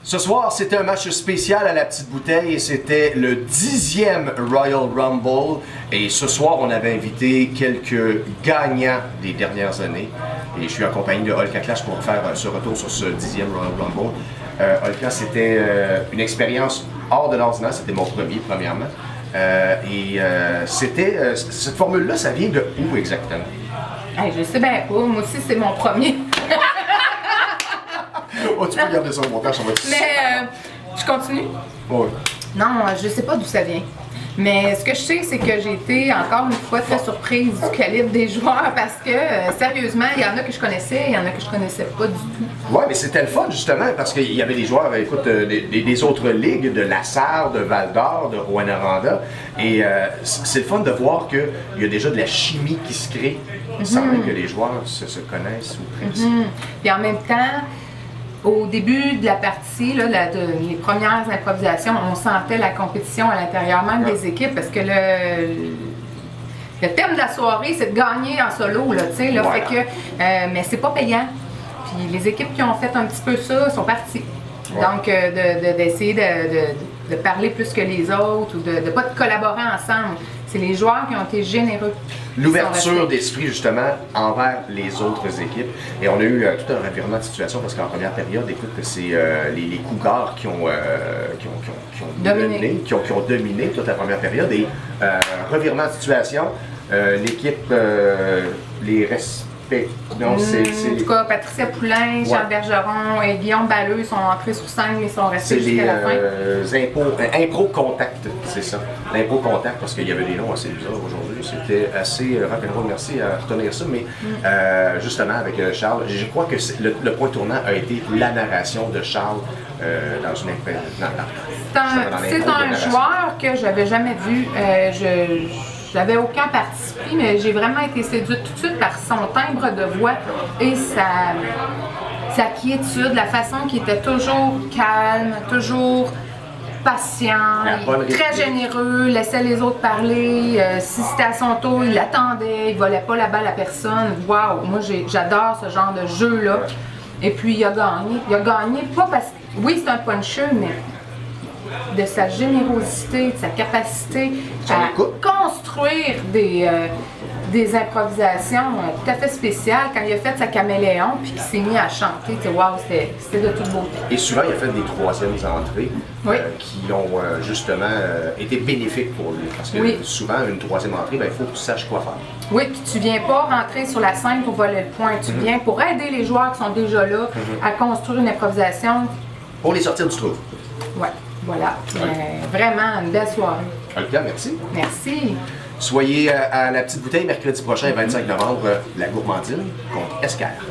Ce soir, c'était un match spécial à la petite bouteille et c'était le 10e Royal Rumble. Et ce soir, on avait invité quelques gagnants des dernières années. Et je suis accompagné de Olka Clash pour faire ce retour sur ce 10e Royal Rumble. Olka, c'était une expérience hors de l'ordinaire. C'était mon premier, premièrement. Cette formule-là, ça vient de où exactement? Hey, je sais bien pas. Moi aussi, c'est mon premier. Oh, tu peux garder ça au montage, ça va être... Mais je continue? Oui. Non, je sais pas d'où ça vient. Mais ce que je sais, c'est que j'ai été encore une fois très surprise du calibre des joueurs parce que, sérieusement, il y en a que je connaissais, il y en a que je connaissais pas du tout. Oui, mais c'était le fun justement parce qu'il y avait des joueurs, écoute, des autres ligues, de Lassar, de Val-d'Or, de Rouyn-Noranda. Et c'est le fun de voir qu'il y a déjà de la chimie qui se crée sans même que les joueurs se connaissent ou presque. Puis en même temps, au début de la partie, là, les premières improvisations, on sentait la compétition à l'intérieur même des équipes parce que le thème de la soirée, c'est de gagner en solo, là, tu sais, là, Voilà. fait que, mais c'est pas payant. Puis les équipes qui ont fait un petit peu ça sont parties. Ouais. Donc, d'essayer de parler plus que les autres ou de pas de collaborer ensemble. C'est les joueurs qui ont été généreux. L'ouverture d'esprit justement envers les autres équipes. Et on a eu tout un revirement de situation parce qu'en première période, écoute, c'est les Cougars qui ont dominé toute la première période. Et revirement de situation, l'équipe les respecte. En tout cas, Patricia Poulain, Jean Bergeron et Guillaume Balleux sont entrés sur scène mais sont restés jusqu'à la fin. C'est les impro contact, c'est ça. L'impro contact, parce qu'il y avait des noms assez bizarres aujourd'hui. C'était assez rock'n'roll, merci à retenir ça. Mais justement, avec Charles, je crois que le point tournant a été la narration de Charles dans une C'est un joueur que j'avais jamais vu. J'avais aucun participé, mais j'ai vraiment été séduite tout de suite par son timbre de voix et sa quiétude, la façon qu'il était toujours calme, toujours patient, très généreux, laissait les autres parler. Si c'était à son tour, il attendait, il volait pas la balle à personne. Waouh, moi j'adore ce genre de jeu-là. Et puis il a gagné. Il a gagné pas parce que, oui, c'est un puncher, mais de sa générosité, de sa capacité à construire des improvisations tout à fait spéciales. Quand il a fait sa caméléon puis qu'il s'est mis à chanter, wow, c'était de toute beauté. Et souvent, il a fait des troisièmes entrées qui ont justement été bénéfiques pour lui. Parce que souvent, une troisième entrée, il faut que tu saches quoi faire. Oui, puis tu viens pas rentrer sur la scène pour voler le point. Tu viens pour aider les joueurs qui sont déjà là à construire une improvisation. Pour les sortir du trou. Oui. Voilà, vraiment une belle soirée. Olka, merci. Merci. Soyez à la petite bouteille mercredi prochain, 25 novembre, la gourmandine contre Esquerre.